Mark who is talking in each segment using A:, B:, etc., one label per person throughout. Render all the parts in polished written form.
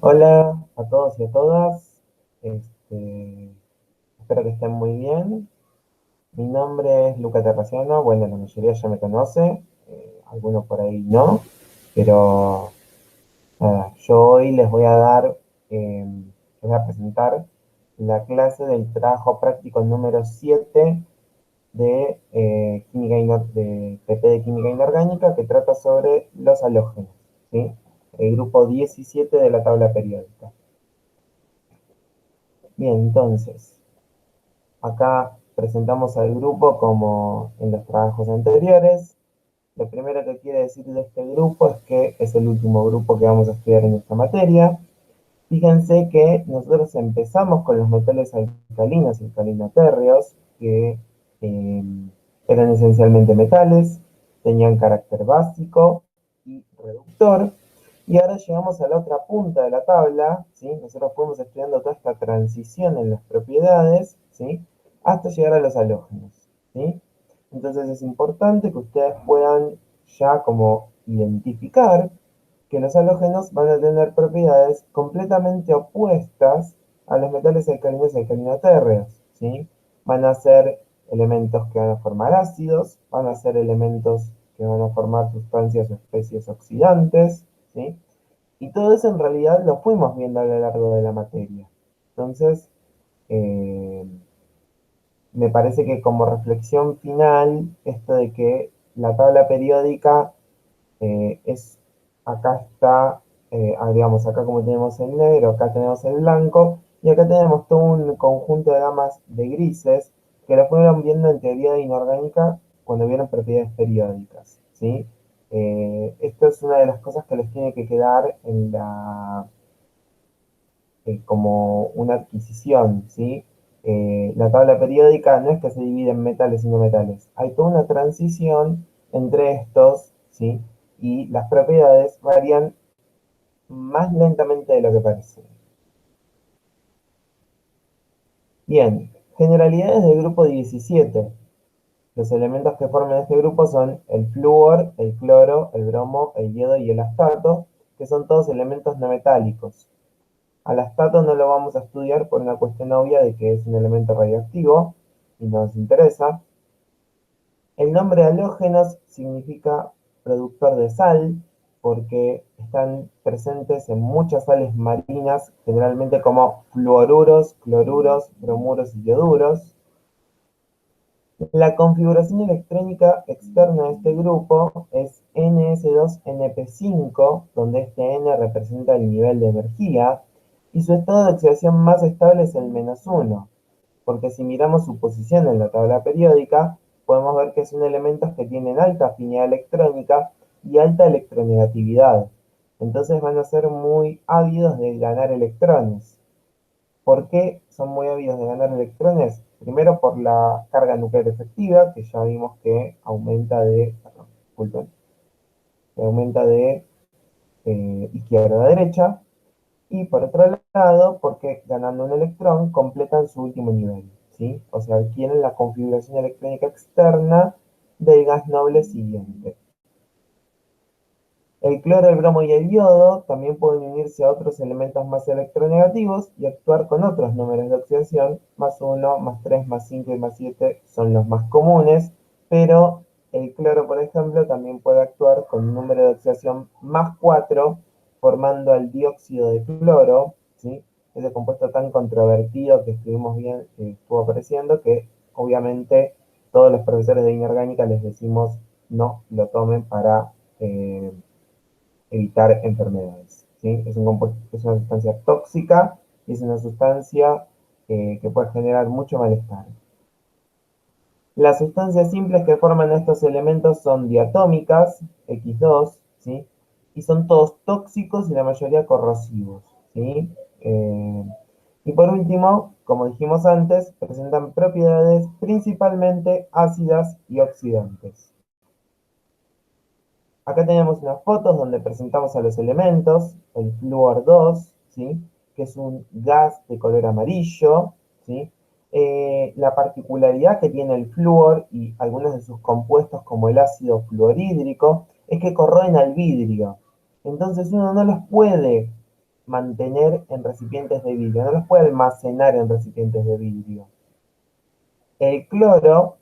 A: Hola a todos y a todas. Espero que estén muy bien. Mi nombre es Luca Terraciano. Bueno, la mayoría ya me conoce, algunos por ahí no, pero nada, yo hoy les voy a presentar la clase del trabajo práctico número 7 de, de PP de Química Inorgánica, que trata sobre los halógenos, ¿sí? El grupo 17 de la tabla periódica. Bien, entonces, acá presentamos al grupo como en los trabajos anteriores. Lo primero que quiere decir de este grupo es que es el último grupo que vamos a estudiar en esta materia. Fíjense que nosotros empezamos con los metales alcalinos y alcalinotérreos, que eh, eran esencialmente metales, tenían carácter básico y reductor. Y ahora llegamos a la otra punta de la tabla, ¿sí? Nosotros fuimos estudiando toda esta transición en las propiedades, ¿sí? Hasta llegar a los halógenos, ¿sí? Entonces es importante que ustedes puedan ya como identificar que los halógenos van a tener propiedades completamente opuestas a los metales alcalinos y alcalinotérreos, ¿sí? Van a ser elementos que van a formar ácidos, van a ser elementos que van a formar sustancias o especies oxidantes, ¿sí? Y todo eso en realidad lo fuimos viendo a lo largo de la materia. Entonces, eh, me parece que como reflexión final, esto de que la tabla periódica es, acá está, digamos, acá como tenemos el negro, acá tenemos el blanco, y acá tenemos todo un conjunto de gamas de grises que lo fueron viendo en teoría de inorgánica cuando vieron propiedades periódicas, ¿sí? Esto es una de las cosas que les tiene que quedar en como una adquisición, ¿sí? La tabla periódica no es que se divide en metales y no metales, hay toda una transición entre estos, ¿sí? Y las propiedades varían más lentamente de lo que parece. Bien, generalidades del grupo 17. Los elementos que forman este grupo son el flúor, el cloro, el bromo, el yodo y el astato, que son todos elementos no metálicos. Al astato no lo vamos a estudiar por una cuestión obvia de que es un elemento radioactivo y no nos interesa. El nombre halógenos significa productor de sal porque están presentes en muchas sales marinas, generalmente como fluoruros, cloruros, bromuros y ioduros. La configuración electrónica externa de este grupo es Ns2Np5, donde este N representa el nivel de energía, y su estado de oxidación más estable es el -1, porque si miramos su posición en la tabla periódica, podemos ver que son elementos que tienen alta afinidad electrónica y alta electronegatividad. Entonces van a ser muy ávidos de ganar electrones. ¿Por qué son muy ávidos de ganar electrones? Primero por la carga nuclear efectiva, que ya vimos que aumenta disculpen, que aumenta de izquierda a derecha. Y por otro lado, porque ganando un electrón completan su último nivel, ¿sí? O sea, adquieren la configuración electrónica externa del gas noble siguiente. El cloro, el bromo y el yodo también pueden unirse a otros elementos más electronegativos y actuar con otros números de oxidación, +1, +3, +5 y +7 son los más comunes, pero el cloro, por ejemplo, también puede actuar con un número de oxidación +4, formando el dióxido de cloro, ¿sí? Ese compuesto tan controvertido que estuvimos bien, que estuvo apareciendo, que obviamente todos los profesores de inorgánica les decimos no lo tomen para evitar enfermedades, ¿sí? Es un compuesto, es una sustancia tóxica y es una sustancia que puede generar mucho malestar. Las sustancias simples que forman estos elementos son diatómicas, X2, ¿sí? Y son todos tóxicos y la mayoría corrosivos, ¿sí? Y por último, como dijimos antes, presentan propiedades principalmente ácidas y oxidantes. Acá tenemos unas fotos donde presentamos a los elementos, el flúor 2, ¿sí? Que es un gas de color amarillo, ¿sí? La particularidad que tiene el flúor y algunos de sus compuestos como el ácido fluorhídrico es que corroen al vidrio. Entonces uno no los puede mantener en recipientes de vidrio, no los puede almacenar en recipientes de vidrio. El cloro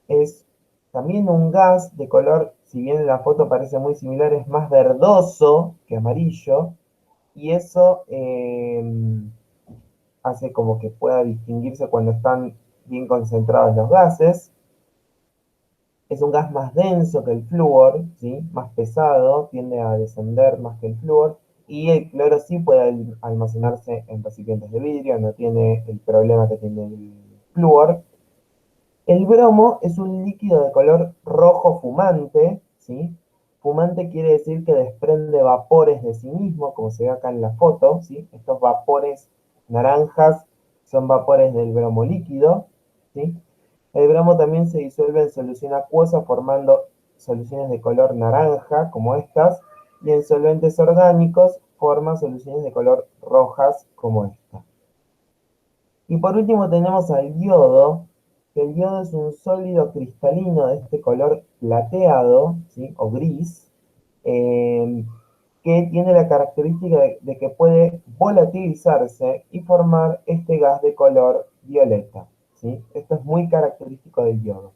A: es también un gas de color, si bien en la foto parece muy similar, es más verdoso que amarillo, y eso hace como que pueda distinguirse cuando están bien concentrados los gases. Es un gas más denso que el flúor, ¿sí? Más pesado, tiende a descender más que el flúor, y el cloro sí puede almacenarse en recipientes de vidrio, no tiene el problema que tiene el flúor. El bromo es un líquido de color rojo fumante, ¿sí? Fumante quiere decir que desprende vapores de sí mismo, como se ve acá en la foto, ¿sí? Estos vapores naranjas son vapores del bromo líquido, ¿sí? El bromo también se disuelve en solución acuosa formando soluciones de color naranja, como estas, y en solventes orgánicos forma soluciones de color rojas, como esta. Y por último tenemos al yodo, que el yodo es un sólido cristalino de este color plateado, ¿sí? O gris, eh, que tiene la característica de que puede volatilizarse y formar este gas de color violeta, ¿sí? Esto es muy característico del yodo.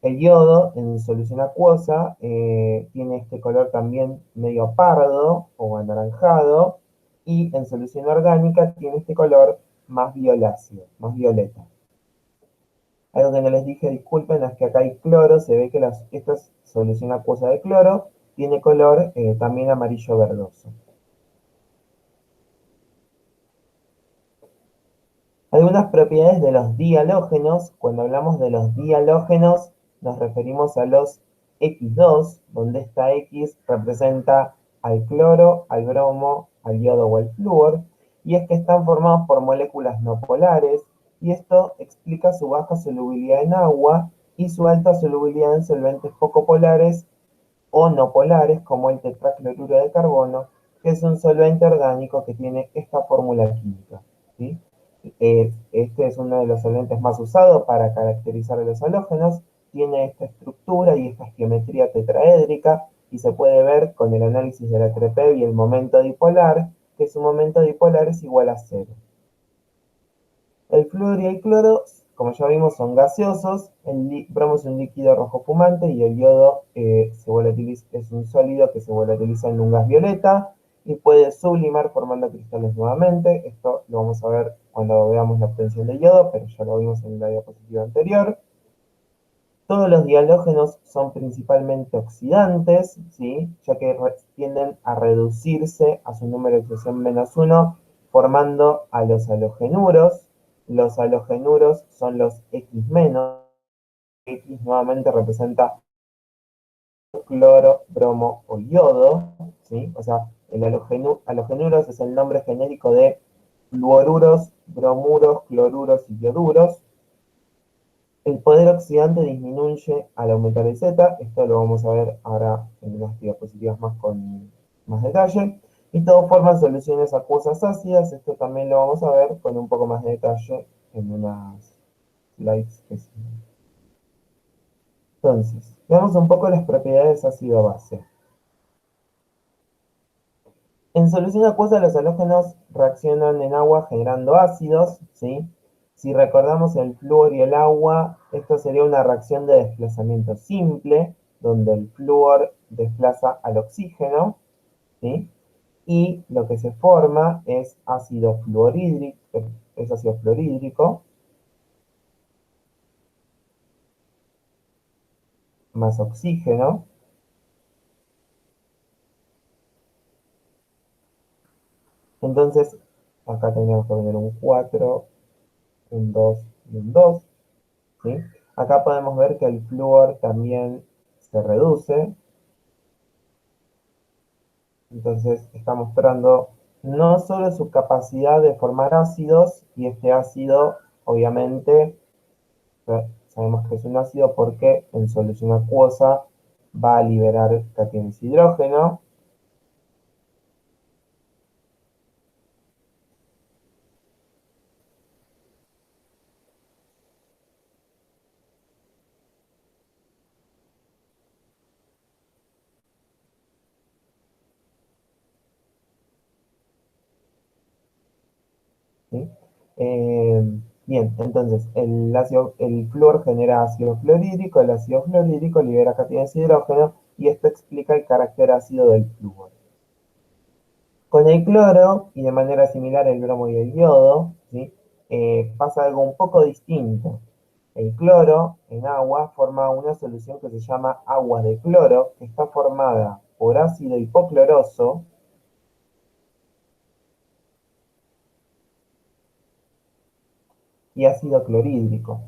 A: El yodo en solución acuosa tiene este color también medio pardo o anaranjado, y en solución orgánica tiene este color más violáceo, más violeta. Algo que no les dije, disculpen, es que acá hay cloro, se ve que esta es solución acuosa de cloro, tiene color también amarillo verdoso. Algunas propiedades de los dihalógenos. Cuando hablamos de los dihalógenos, nos referimos a los X2, donde esta X representa al cloro, al bromo, al yodo o al flúor, y es que están formados por moléculas no polares, y esto explica su baja solubilidad en agua y su alta solubilidad en solventes poco polares o no polares, como el tetracloruro de carbono, que es un solvente orgánico que tiene esta fórmula química, ¿sí? Este es uno de los solventes más usados para caracterizar los halógenos. Tiene esta estructura y esta geometría tetraédrica, y se puede ver con el análisis de la TREPEV y el momento dipolar, que su momento dipolar es igual a cero. El flúor y el cloro, como ya vimos, son gaseosos. El bromo es un líquido rojo fumante, y el yodo es un sólido que se volatiliza en un gas violeta y puede sublimar formando cristales nuevamente. Esto lo vamos a ver cuando veamos la obtención de yodo, pero ya lo vimos en la diapositiva anterior. Todos los dihalógenos son principalmente oxidantes, ¿sí? Ya que tienden a reducirse a su número de oxidación -1, formando a los halogenuros. Los halogenuros son los X-. X nuevamente representa cloro, bromo o yodo, ¿sí? O sea, el halogenuros es el nombre genérico de fluoruros, bromuros, cloruros y ioduros. El poder oxidante disminuye al aumentar el Z, esto lo vamos a ver ahora en unas diapositivas más con más detalle. Y todo forman soluciones acuosas ácidas, esto también lo vamos a ver con un poco más de detalle en unas slides que siguen. Entonces, veamos un poco las propiedades ácido-base. En solución acuosa, los halógenos reaccionan en agua generando ácidos, ¿sí? Si recordamos el flúor y el agua, esto sería una reacción de desplazamiento simple, donde el flúor desplaza al oxígeno, ¿sí? Y lo que se forma es ácido fluorhídrico, es ácido fluorhídrico, más oxígeno. Entonces, acá tenemos que poner un 4, un 2 y un 2. ¿Sí? Acá podemos ver que el flúor también se reduce, entonces está mostrando no solo su capacidad de formar ácidos, y este ácido obviamente sabemos que es un ácido porque en solución acuosa va a liberar cationes hidrógeno. ¿sí? Eh, Bien, entonces el flúor genera ácido fluorhídrico, el ácido fluorhídrico libera cationes de hidrógeno y esto explica el carácter ácido del flúor. Con el cloro, y de manera similar el bromo y el yodo, ¿sí? Pasa algo un poco distinto. El cloro en agua forma una solución que se llama agua de cloro, que está formada por ácido hipocloroso y ácido clorhídrico.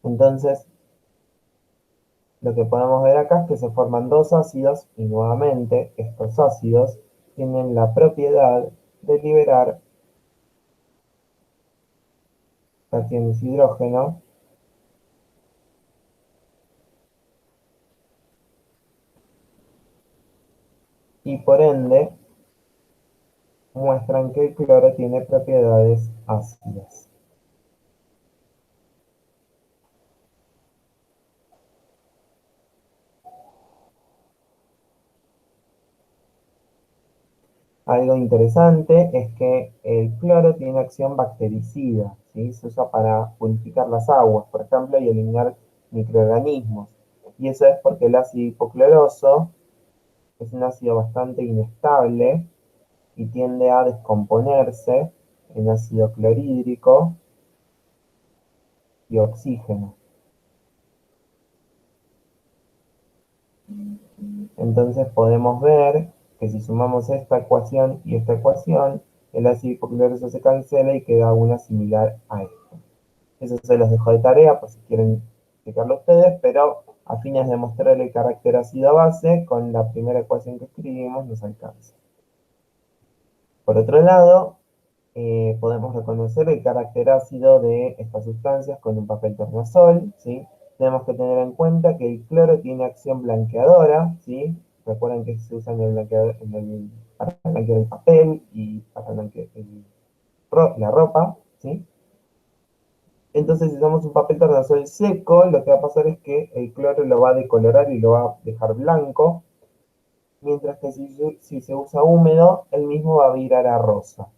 A: Entonces, lo que podemos ver acá es que se forman dos ácidos y nuevamente estos ácidos tienen la propiedad de liberar cationes de hidrógeno y por ende muestran que el cloro tiene propiedades ácidas. Algo interesante es que el cloro tiene acción bactericida, ¿sí? Se usa para purificar las aguas, por ejemplo, y eliminar microorganismos. Y eso es porque el ácido hipocloroso es un ácido bastante inestable y tiende a descomponerse en ácido clorhídrico y oxígeno. Entonces podemos ver que si sumamos esta ecuación y esta ecuación, el ácido hipocloroso se cancela y queda una similar a esta. Eso se los dejo de tarea por si quieren explicarlo ustedes, pero a fines de mostrar el carácter ácido-base, con la primera ecuación que escribimos nos alcanza. Por otro lado, podemos reconocer el carácter ácido de estas sustancias con un papel tornasol, ¿sí? Tenemos que tener en cuenta que el cloro tiene acción blanqueadora, ¿sí? Recuerden que se usa en el blanqueador, para blanquear el papel y para blanquear la ropa, ¿sí? Entonces, si usamos un papel tornasol seco, lo que va a pasar es que el cloro lo va a decolorar y lo va a dejar blanco, mientras que si se usa húmedo, el mismo va a virar a rosa.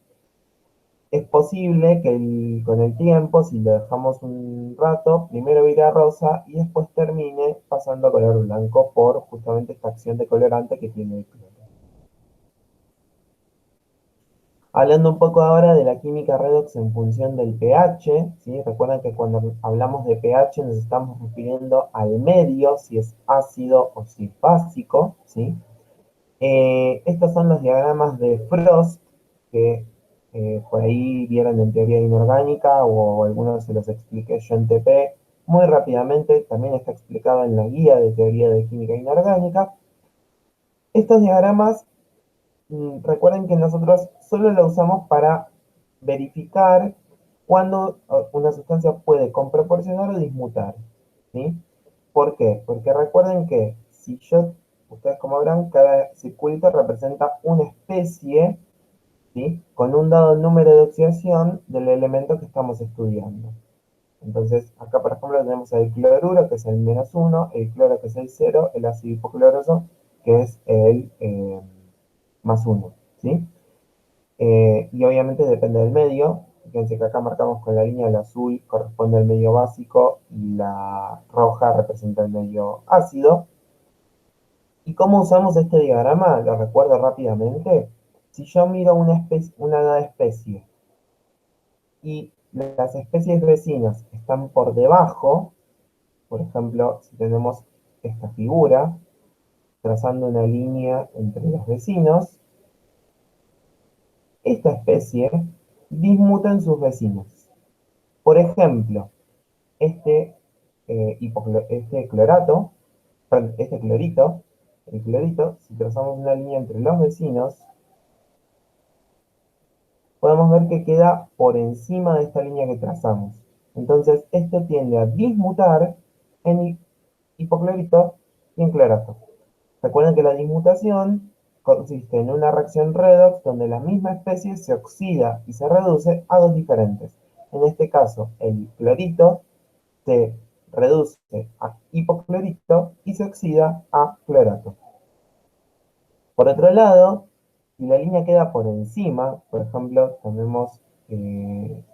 A: Es posible que con el tiempo, si lo dejamos un rato, primero vire a rosa y después termine pasando a color blanco por justamente esta acción de colorante que tiene el cloro. Hablando un poco ahora de la química redox en función del pH, ¿sí? Recuerden que cuando hablamos de pH nos estamos refiriendo al medio, si es ácido o si es básico, ¿sí? Estos son los diagramas de Frost, que por ahí vieron en teoría inorgánica o algunos se los expliqué yo en TP muy rápidamente. También está explicado en la guía de teoría de química inorgánica. Estos diagramas, recuerden que nosotros solo lo usamos para verificar cuando una sustancia puede comproporcionar o dismutar, ¿sí? ¿Por qué? Porque recuerden que si yo, ustedes como verán, cada circulito representa una especie, ¿sí? Con un dado número de oxidación del elemento que estamos estudiando. Entonces, acá por ejemplo tenemos el cloruro, que es el -1, el cloro, que es el 0, el ácido hipocloroso, que es el +1, ¿sí? Y obviamente depende del medio. Fíjense que acá marcamos con la línea, el azul corresponde al medio básico y la roja representa el medio ácido. ¿Y cómo usamos este diagrama? Lo recuerdo rápidamente. Si yo miro una especie y las especies vecinas están por debajo, por ejemplo, si tenemos esta figura, trazando una línea entre los vecinos, esta especie dismuta en sus vecinos. Por ejemplo, este, este clorato, perdón, este clorito, el clorito, si trazamos una línea entre los vecinos, podemos ver que queda por encima de esta línea que trazamos. Entonces, este tiende a dismutar en hipoclorito y en clorato. Recuerden que la dismutación consiste en una reacción redox donde la misma especie se oxida y se reduce a dos diferentes. En este caso, el clorito se reduce a hipoclorito y se oxida a clorato. Por otro lado, si la línea queda por encima, por ejemplo, tenemos,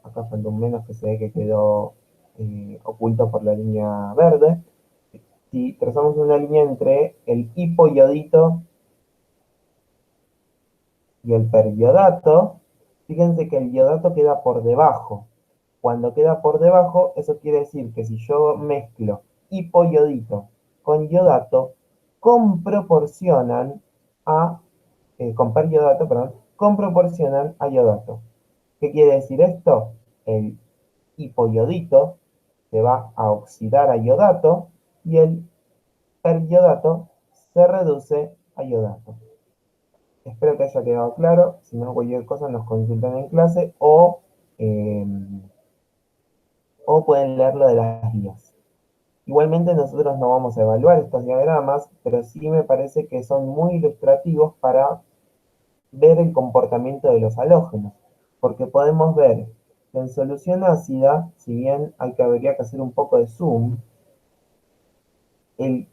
A: acá falta un menos que se ve que quedó oculto por la línea verde. Si trazamos una línea entre el hipoiodito y el periodato, fíjense que el iodato queda por debajo. Cuando queda por debajo, eso quiere decir que si yo mezclo hipoiodito con iodato, comproporcionan a, con periodato, perdón, comproporcionan a iodato. ¿Qué quiere decir esto? El hipoiodito se va a oxidar a iodato y el periodato se reduce a iodato. Espero que haya quedado claro. Si no, cualquier cosa nos consultan en clase eh, o pueden leer lo de las guías. Igualmente nosotros no vamos a evaluar estos diagramas, pero sí me parece que son muy ilustrativos para ver el comportamiento de los halógenos, porque podemos ver que en solución ácida, si bien habría que hacer un poco de zoom, se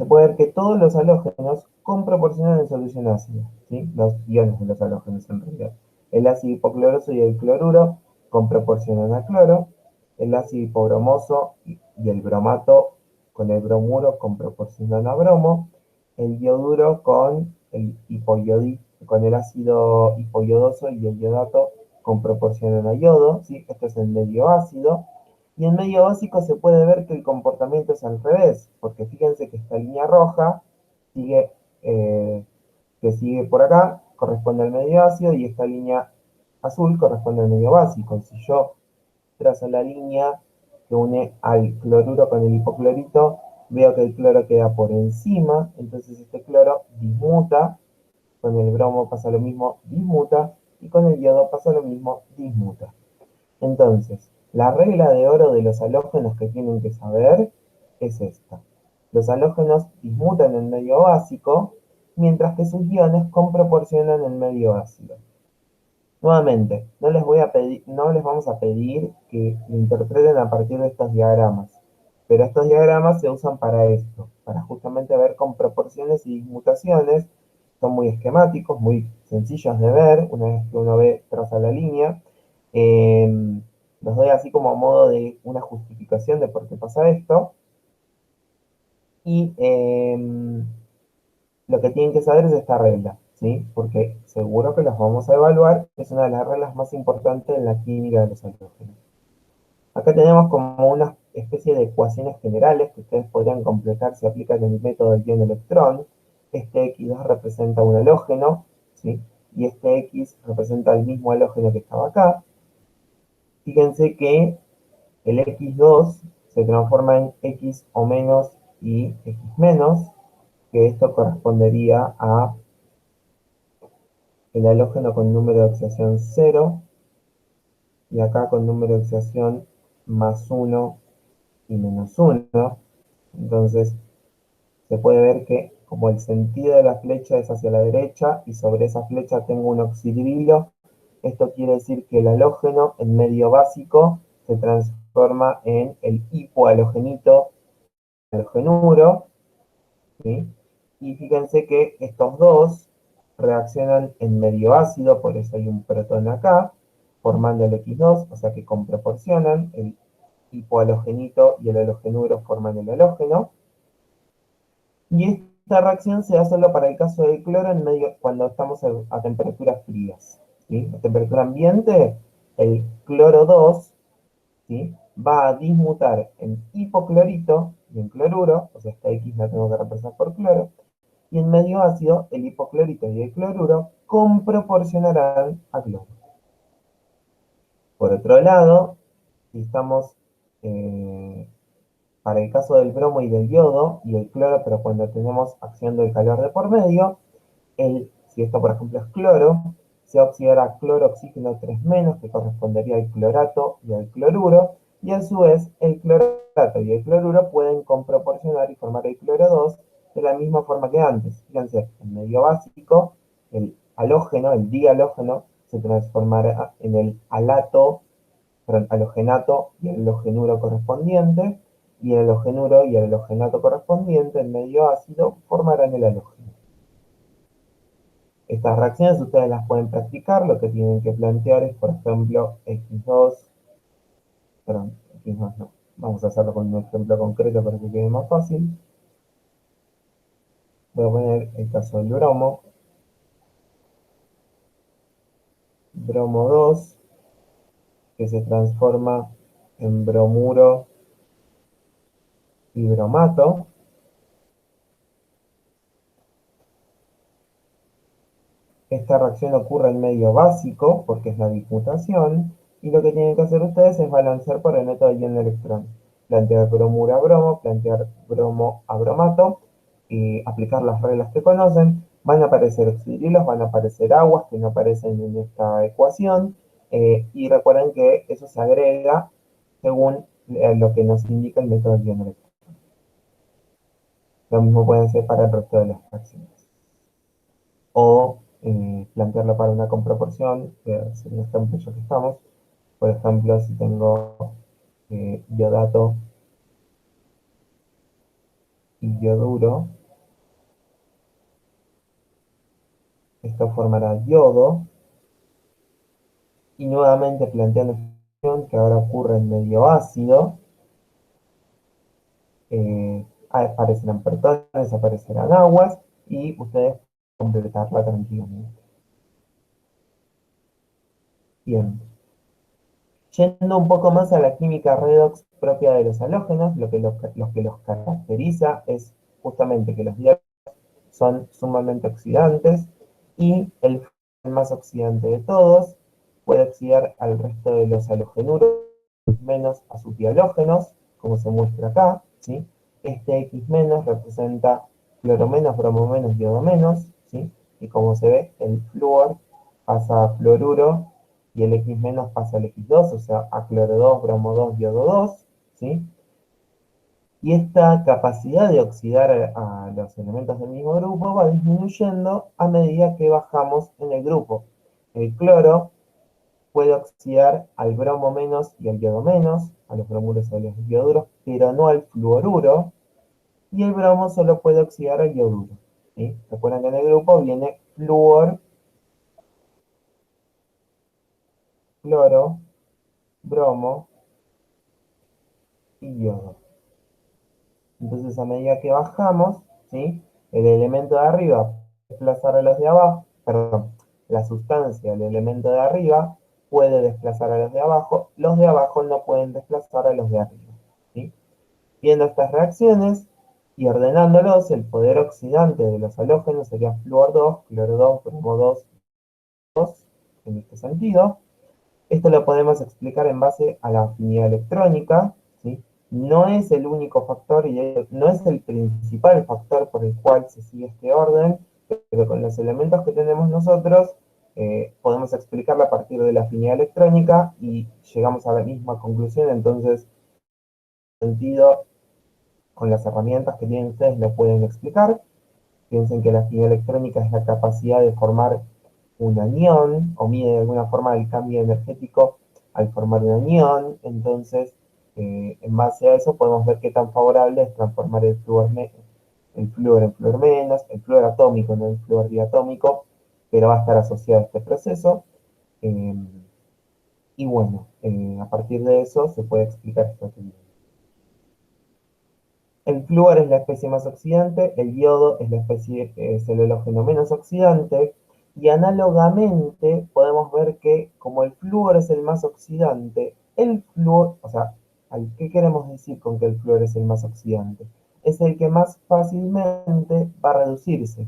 A: puede ver que todos los halógenos comproporcionan en solución ácida, ¿sí? Los iones de los halógenos en realidad. El ácido hipocloroso y el cloruro comproporcionan a cloro, el ácido hipobromoso y el bromato con el bromuro comproporcionan a bromo, el ioduro con el ácido hipoyodoso y el iodato comproporcionan a yodo, ¿sí? Esto es el medio ácido, y en medio básico se puede ver que el comportamiento es al revés, porque fíjense que esta línea roja sigue, que sigue por acá, corresponde al medio ácido, y esta línea azul corresponde al medio básico. Si yo trazo la línea que une al cloruro con el hipoclorito, veo que el cloro queda por encima, entonces este cloro dismuta, con el bromo pasa lo mismo, dismuta, y con el yodo pasa lo mismo, dismuta. Entonces, la regla de oro de los halógenos que tienen que saber es esta. Los halógenos dismutan en medio básico, mientras que sus iones comproporcionan en medio ácido. Nuevamente, no les vamos a pedir que lo interpreten a partir de estos diagramas, pero estos diagramas se usan para esto, para justamente ver con proporciones y dismutaciones. Son muy esquemáticos, muy sencillos de ver, una vez que uno ve, traza la línea. Eh, los doy así como a modo de una justificación de por qué pasa esto. Y lo que tienen que saber es esta regla, ¿sí? Porque seguro que las vamos a evaluar, es una de las reglas más importantes en la química de los halógenos. Acá tenemos como una especie de ecuaciones generales que ustedes podrían completar si aplican el método del ion-electrón. Este X2 representa un halógeno, ¿sí? Y este X representa el mismo halógeno que estaba acá. Fíjense que el X2 se transforma en X o menos y X menos, que esto correspondería a el halógeno con número de oxidación 0 y acá con número de oxidación más 1 y menos 1. Entonces se puede ver que como el sentido de la flecha es hacia la derecha y sobre esa flecha tengo un oxidrilo, esto quiere decir que el halógeno en medio básico se transforma en el hipohalogenito halogenuro, ¿sí? Y fíjense que estos dos reaccionan en medio ácido, por eso hay un protón acá, formando el X2, o sea que con proporcionan, el hipohalogenito y el halogenuro forman el halógeno. Y esta reacción se da solo para el caso del cloro en medio, cuando estamos a temperaturas frías, ¿sí? A temperatura ambiente, el cloro 2, ¿sí? Va a dismutar en hipoclorito y en cloruro, o sea, esta X la tengo que representar por cloro, y en medio ácido, el hipoclorito y el cloruro comproporcionarán a cloro. Por otro lado, si estamos para el caso del bromo y del yodo y el cloro, pero cuando tenemos acción del calor de por medio, si esto por ejemplo es cloro, se oxidará cloro-oxígeno 3 menos, que correspondería al clorato y al cloruro, y a su vez el clorato y el cloruro pueden comproporcionar y formar el cloro 2 de la misma forma que antes. Fíjense, en medio básico, el halógeno, el dihalógeno, se transformará en el halato, perdón, halogenato y el halogenuro correspondiente, y el halogenuro y el halogenato correspondiente, en medio ácido, formarán el halógeno. Estas reacciones ustedes las pueden practicar, lo que tienen que plantear es, por ejemplo, X2, perdón, X2 no, vamos a hacerlo con un ejemplo concreto para que quede más fácil. Voy a poner el caso del bromo, bromo 2, que se transforma en bromuro y bromato. Esta reacción ocurre en medio básico, porque es la dismutación, y lo que tienen que hacer ustedes es balancear por el método guión-electrón. Plantear bromuro a bromo, plantear bromo a bromato, y aplicar las reglas que conocen. Van a aparecer oxidrilos, van a aparecer aguas que no aparecen en esta ecuación, y recuerden que eso se agrega según lo que nos indica el método guión-electrón. Lo mismo puede ser para el resto de las fracciones. O plantearlo para una comproporción, que es el ejemplo ya que estamos. Por ejemplo, si tengo iodato y yoduro, esto formará yodo, y nuevamente planteando esta situación que ahora ocurre en medio ácido, aparecerán protones, aparecerán aguas, y ustedes completarla tranquilamente. Bien, yendo un poco más a la química redox propia de los halógenos, lo que los caracteriza es justamente que los diátomos son sumamente oxidantes y el más oxidante de todos puede oxidar al resto de los halogenuros menos a sus dihalógenos, como se muestra acá, ¿sí? Este X menos representa cloro menos, bromo menos, yodo menos, ¿sí? Y como se ve, el flúor pasa a fluoruro y el X menos pasa al X2, o sea, a cloro 2, bromo 2, yodo 2, ¿sí? Y esta capacidad de oxidar a los elementos del mismo grupo va disminuyendo a medida que bajamos en el grupo. El cloro puede oxidar al bromo menos y al yodo menos, a los bromuros y a los ioduros, pero no al fluoruro, y el bromo solo puede oxidar al yoduro. ¿Sí? Recuerden que en el grupo viene flúor, cloro, bromo y yodo. Entonces, a medida que bajamos, ¿sí? El elemento de arriba desplazar a los de abajo, perdón, la sustancia, el elemento de arriba, puede desplazar a los de abajo no pueden desplazar a los de arriba. ¿Sí? Viendo estas reacciones y ordenándolos, el poder oxidante de los halógenos sería flúor 2, cloro 2, bromo 2, en este sentido. Esto lo podemos explicar en base a la afinidad electrónica, ¿sí? No es el único factor y no es el principal factor por el cual se sigue este orden, pero con los elementos que tenemos nosotros podemos explicarlo a partir de la afinidad electrónica y llegamos a la misma conclusión. Entonces, en sentido, con las herramientas que tienen ustedes lo pueden explicar. Piensen que la afinidad electrónica es la capacidad de formar un anión, o mide de alguna forma el cambio energético al formar un anión. Entonces, en base a eso podemos ver qué tan favorable es transformar el flúor en flúor menos, el flúor atómico, no el flúor diatómico, pero va a estar asociado a este proceso. Eh, y bueno, a partir de eso se puede explicar esta teoría. El flúor es la especie más oxidante, el yodo es la especie, es el halógeno menos oxidante, y análogamente podemos ver que como el flúor es el más oxidante, el flúor, o sea, ¿qué queremos decir con que el flúor es el más oxidante? Es el que más fácilmente va a reducirse.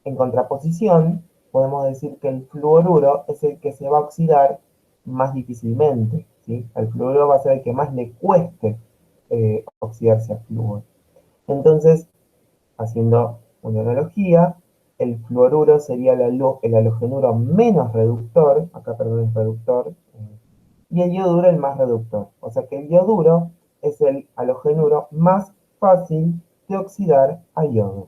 A: En contraposición, podemos decir que el fluoruro es el que se va a oxidar más difícilmente, ¿sí? El fluoruro va a ser el que más le cueste oxidarse al flúor. Entonces, haciendo una analogía, el fluoruro sería el halogenuro menos reductor, acá perdón es reductor, y el yoduro el más reductor. O sea que el yoduro es el halogenuro más fácil de oxidar a yodo.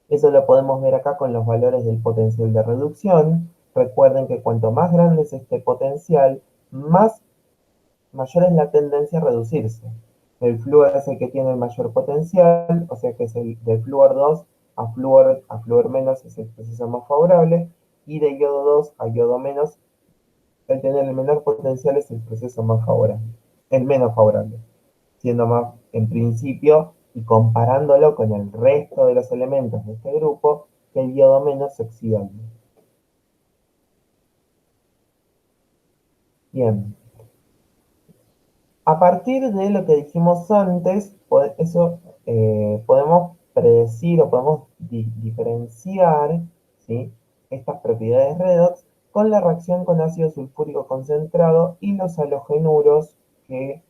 A: Eso lo podemos ver acá con los valores del potencial de reducción. Recuerden que cuanto más grande es este potencial, mayor es la tendencia a reducirse. El flúor es el que tiene el mayor potencial, o sea que es el del flúor 2 a flúor menos es el proceso más favorable, y de yodo 2 a yodo menos, el tener el menor potencial es el proceso más favorable, el menos favorable, siendo más, en principio, y comparándolo con el resto de los elementos de este grupo, que el yodo menos se oxida al menos. Bien, a partir de lo que dijimos antes, eso podemos predecir o podemos diferenciar, ¿sí?, estas propiedades redox con la reacción con ácido sulfúrico concentrado y los halogenuros que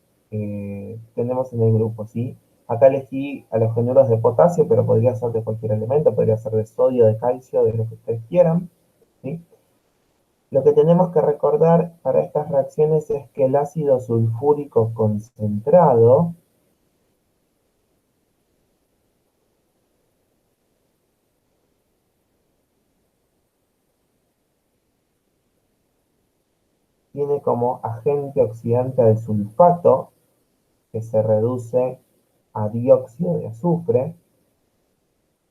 A: tenemos en el grupo, ¿sí? Acá elegí halogenuros de potasio, pero podría ser de cualquier elemento, podría ser de sodio, de calcio, de lo que ustedes quieran, ¿sí? Lo que tenemos que recordar para estas reacciones es que el ácido sulfúrico concentrado tiene como agente oxidante al sulfato, que se reduce a dióxido de azufre,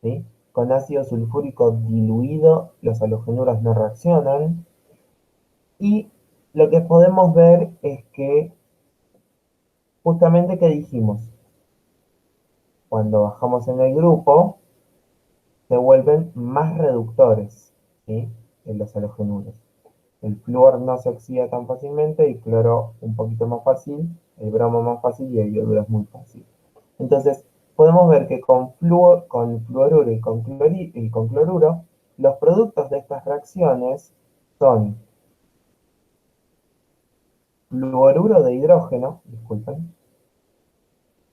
A: ¿sí? Con ácido sulfúrico diluido, los halogenuros no reaccionan. Y lo que podemos ver es que, justamente que dijimos, cuando bajamos en el grupo, se vuelven más reductores, ¿sí?, en los halogenuros. El flúor no se oxida tan fácilmente, el cloro un poquito más fácil, el bromo más fácil y el iodo es muy fácil. Entonces, podemos ver que con fluoruro y con cloruro, los productos de estas reacciones son fluoruro de hidrógeno, disculpen,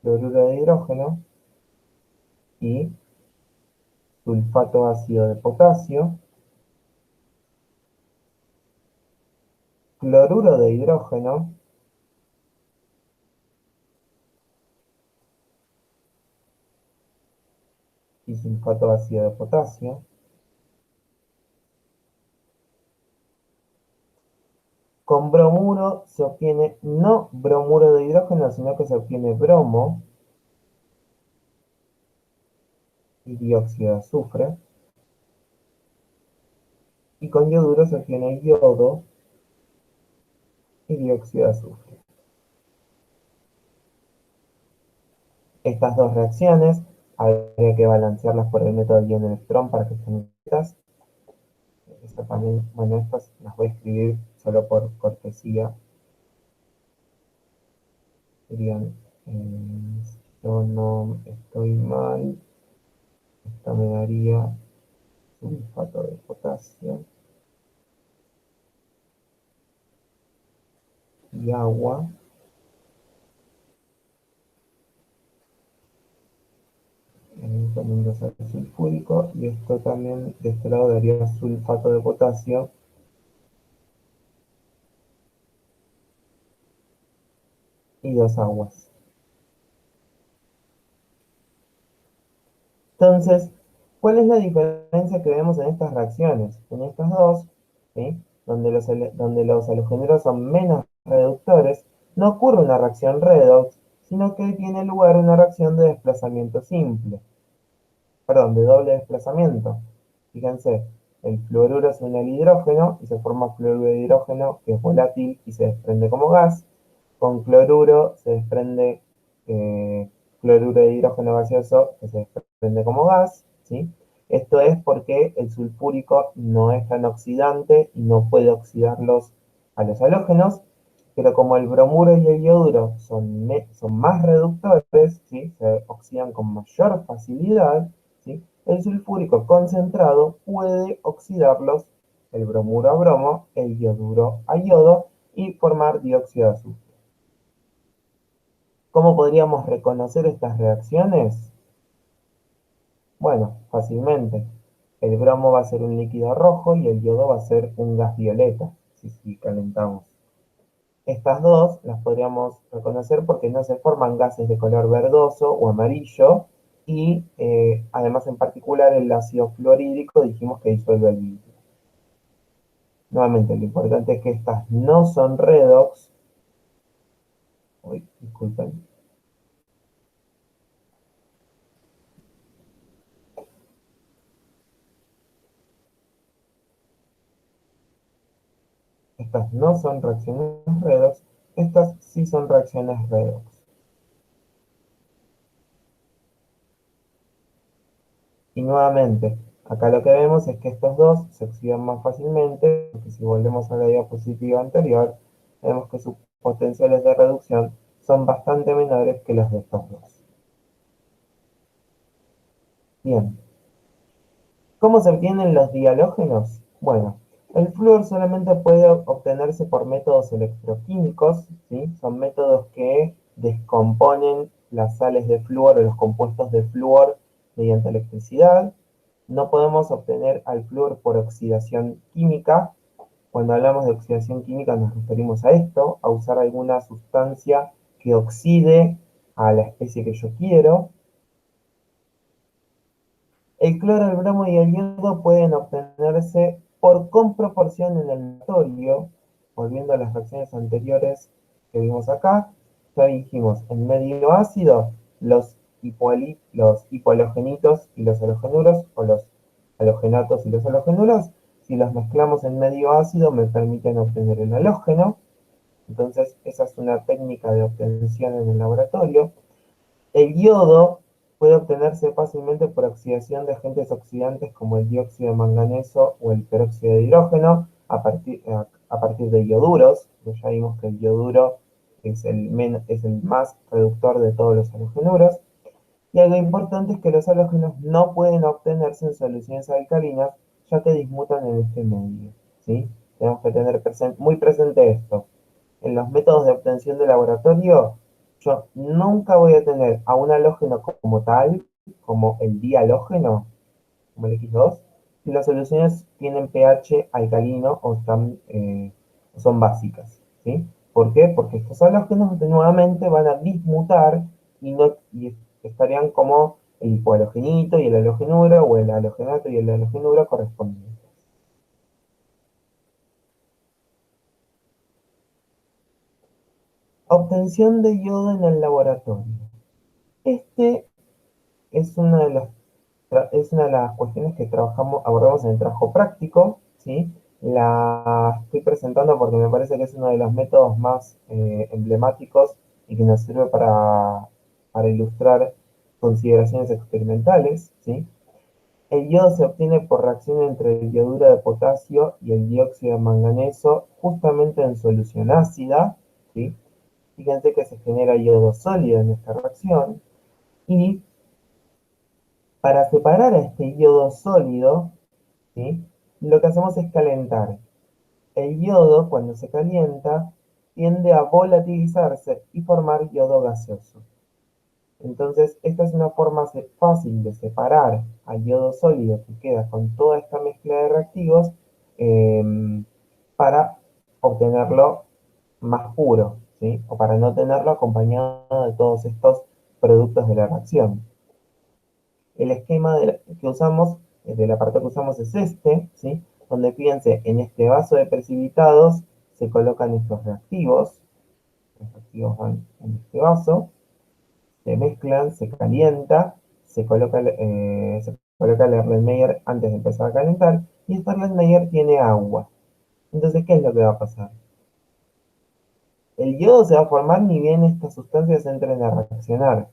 A: fluoruro de hidrógeno y sulfato ácido de potasio, cloruro de hidrógeno y sulfato ácido de potasio. Con bromuro se obtiene no bromuro de hidrógeno, sino que se obtiene bromo y dióxido de azufre. Y con yoduro se obtiene yodo y dióxido de azufre. Estas dos reacciones habría que balancearlas por el método de ion-electrón para que estén juntas. Esto también, bueno, estas las voy a escribir solo por cortesía. Serían, si yo no estoy mal, esta me daría sulfato de potasio y agua. Con un desagüe sulfúrico, y esto también de este lado daría sulfato de potasio y dos aguas. Entonces, ¿cuál es la diferencia que vemos en estas reacciones? En estas dos, ¿sí?, donde los halogenuros son menos reductores, no ocurre una reacción redox, sino que tiene lugar una reacción de desplazamiento simple, perdón, de doble desplazamiento. Fíjense, el fluoruro se une al hidrógeno y se forma fluoruro de hidrógeno, que es volátil y se desprende como gas. Con cloruro se desprende cloruro de hidrógeno gaseoso, que se desprende como gas, ¿sí? Esto es porque el sulfúrico no es tan oxidante y no puede oxidarlos a los halógenos, pero como el bromuro y el yoduro son más reductores, ¿sí?, se oxidan con mayor facilidad, ¿sí?, el sulfúrico concentrado puede oxidarlos, el bromuro a bromo, el yoduro a yodo, y formar dióxido de azufre. ¿Cómo podríamos reconocer estas reacciones? Bueno, fácilmente. El bromo va a ser un líquido rojo y el yodo va a ser un gas violeta, si calentamos. Estas dos las podríamos reconocer porque no se forman gases de color verdoso o amarillo, y además, en particular, el ácido fluorhídrico dijimos que disuelve el vidrio. Nuevamente, lo importante es que estas no son redox. Uy, disculpen. estas no son reacciones redox, estas sí son reacciones redox. Y nuevamente, acá lo que vemos es que estos dos se oxidan más fácilmente, porque si volvemos a la diapositiva anterior, vemos que sus potenciales de reducción son bastante menores que los de estos dos. Bien, ¿cómo se obtienen los dihalógenos? Bueno, el flúor solamente puede obtenerse por métodos electroquímicos, ¿sí? Son métodos que descomponen las sales de flúor o los compuestos de flúor mediante electricidad. No podemos obtener al flúor por oxidación química. Cuando hablamos de oxidación química nos referimos a esto, a usar alguna sustancia que oxide a la especie que yo quiero. El cloro, el bromo y el yodo pueden obtenerse por comproporción en el laboratorio. Volviendo a las reacciones anteriores que vimos acá, ya dijimos, en medio ácido, los hipohalogenitos y los halogenuros, o los halogenatos y los halogenuros, si los mezclamos en medio ácido, me permiten obtener el halógeno. Entonces, esa es una técnica de obtención en el laboratorio. El yodo puede obtenerse fácilmente por oxidación de agentes oxidantes como el dióxido de manganeso o el peróxido de hidrógeno a partir de ioduros. Ya vimos que el ioduro es el más reductor de todos los halogenuros. Y algo importante es que los halógenos no pueden obtenerse en soluciones alcalinas, ya que dismutan en este medio, ¿sí? Tenemos que tener muy presente esto. En los métodos de obtención de laboratorio, yo nunca voy a tener a un halógeno como tal, como el dihalógeno, como el X2, si las soluciones tienen pH alcalino o son básicas, ¿sí? ¿Por qué? Porque estos halógenos nuevamente van a dismutar y estarían como el hipohalogenito y el halogenuro, o el halogenato y el halogenuro correspondientes. Obtención de yodo en el laboratorio. Este es es una de las cuestiones que abordamos en el trabajo práctico, ¿sí? La estoy presentando porque me parece que es uno de los métodos más emblemáticos y que nos sirve para ilustrar consideraciones experimentales, ¿sí? El yodo se obtiene por reacción entre el yoduro de potasio y el dióxido de manganeso, justamente en solución ácida, ¿sí? Fíjense que se genera yodo sólido en esta reacción, y para separar a este yodo sólido, ¿sí? Lo que hacemos es calentar. El yodo, cuando se calienta, tiende a volatilizarse y formar yodo gaseoso. Entonces, esta es una forma fácil de separar al yodo sólido que queda con toda esta mezcla de reactivos, eh, para obtenerlo más puro, ¿sí? O para no tenerlo acompañado de todos estos productos de la reacción. El esquema que usamos, del aparato que usamos es este, ¿sí? Donde fíjense, en este vaso de precipitados se colocan estos reactivos. Los reactivos van en este vaso, se mezclan, se calienta, se coloca el Erlenmeyer antes de empezar a calentar, y este Erlenmeyer tiene agua. Entonces, ¿qué es lo que va a pasar? El yodo se va a formar ni bien estas sustancias entren a reaccionar.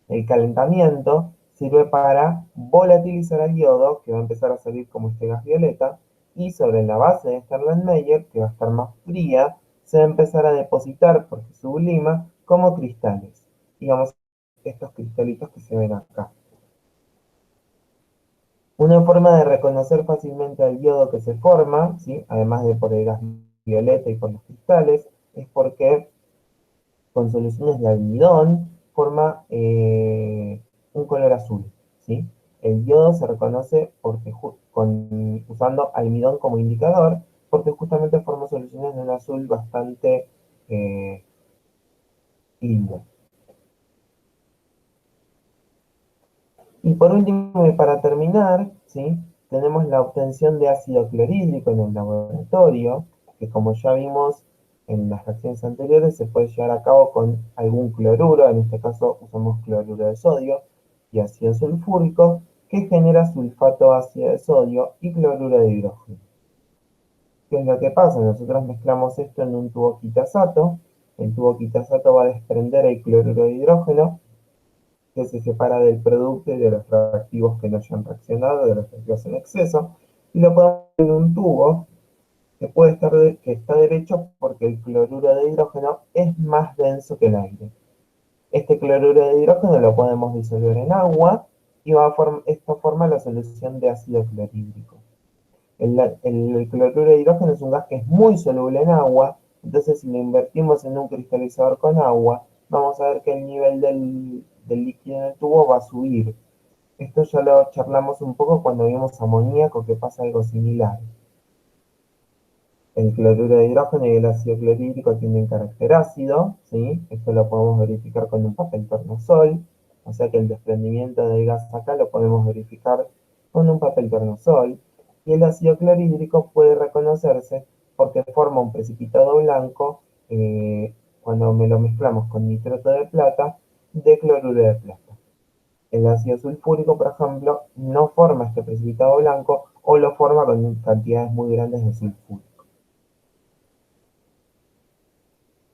A: El calentamiento sirve para volatilizar el yodo, que va a empezar a salir como este gas violeta, y sobre la base de este Erlenmeyer, que va a estar más fría, se va a empezar a depositar, porque sublima, como cristales. Digamos, estos cristalitos que se ven acá. Una forma de reconocer fácilmente al yodo que se forma, ¿sí? Además de por el gas violeta y por los cristales, es porque con soluciones de almidón forma un color azul, ¿sí? El yodo se reconoce usando almidón como indicador, porque justamente forma soluciones de un azul bastante eh, lindo. Y por último, y para terminar, ¿sí? Tenemos la obtención de ácido clorhídrico en el laboratorio, que como ya vimos en las reacciones anteriores, se puede llevar a cabo con algún cloruro, en este caso usamos cloruro de sodio y ácido sulfúrico, que genera sulfato ácido de sodio y cloruro de hidrógeno. ¿Qué es lo que pasa? Nosotros mezclamos esto en un tubo quitasato. El tubo quitasato va a desprender el cloruro de hidrógeno, que se separa del producto y de los reactivos que no hayan reaccionado, de los reactivos en exceso, y lo ponemos en un tubo que puede estar que está derecho porque el cloruro de hidrógeno es más denso que el aire. Este cloruro de hidrógeno lo podemos disolver en agua y esto forma la solución de ácido clorhídrico. El cloruro de hidrógeno es un gas que es muy soluble en agua, entonces si lo invertimos en un cristalizador con agua, vamos a ver que el nivel del líquido en el tubo va a subir. Esto ya lo charlamos un poco cuando vimos amoníaco, que pasa algo similar. El cloruro de hidrógeno y el ácido clorhídrico tienen carácter ácido, ¿sí? Esto lo podemos verificar con un papel tornasol, o sea que el desprendimiento del gas acá lo podemos verificar con un papel tornasol. Y el ácido clorhídrico puede reconocerse porque forma un precipitado blanco cuando me lo mezclamos con nitrato de plata de cloruro de plata. El ácido sulfúrico, por ejemplo, no forma este precipitado blanco o lo forma con cantidades muy grandes de sulfuro.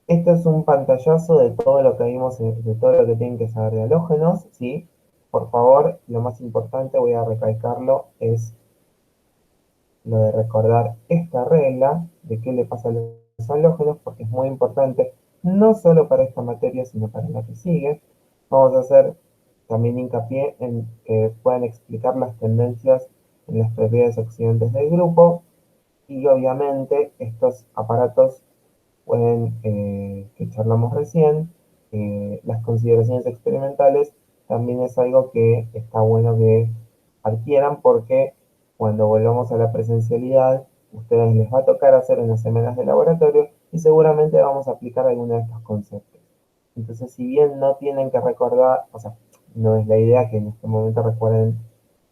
A: Esto es un pantallazo de todo lo que vimos, de todo lo que tienen que saber de halógenos, ¿sí? Por favor, lo más importante, voy a recalcarlo, es lo de recordar esta regla de qué le pasa a los halógenos, porque es muy importante, no solo para esta materia, sino para la que sigue. Vamos a hacer también hincapié en que puedan explicar las tendencias en las propiedades oxidantes del grupo, y obviamente estos aparatos pueden, que charlamos recién, las consideraciones experimentales también es algo que está bueno que adquieran porque cuando volvamos a la presencialidad, ustedes les va a tocar hacer unas semanas de laboratorio y seguramente vamos a aplicar alguno de estos conceptos. Entonces, si bien no tienen que recordar, o sea, no es la idea que en este momento recuerden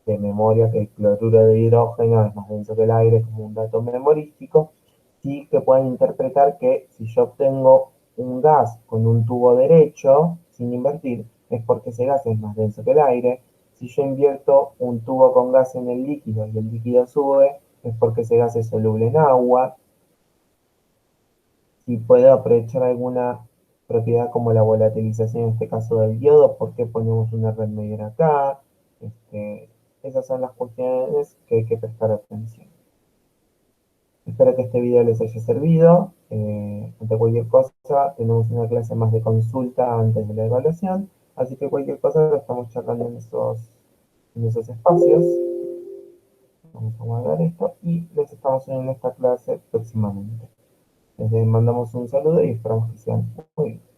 A: de memoria que el cloruro de hidrógeno es más denso que el aire como un dato memorístico, sí que pueden interpretar que si yo obtengo un gas con un tubo derecho, sin invertir, es porque ese gas es más denso que el aire. Si yo invierto un tubo con gas en el líquido y el líquido sube, es porque ese gas es soluble en agua. Si puedo aprovechar alguna propiedad como la volatilización, en este caso del yodo, ¿por qué ponemos una red media acá? Esas son las cuestiones que hay que prestar atención. Espero que este video les haya servido. Ante cualquier cosa, tenemos una clase más de consulta antes de la evaluación, así que cualquier cosa lo estamos charlando en esos espacios. Vamos a guardar esto y les estamos en esta clase próximamente. Les mandamos un saludo y esperamos que sean muy bien.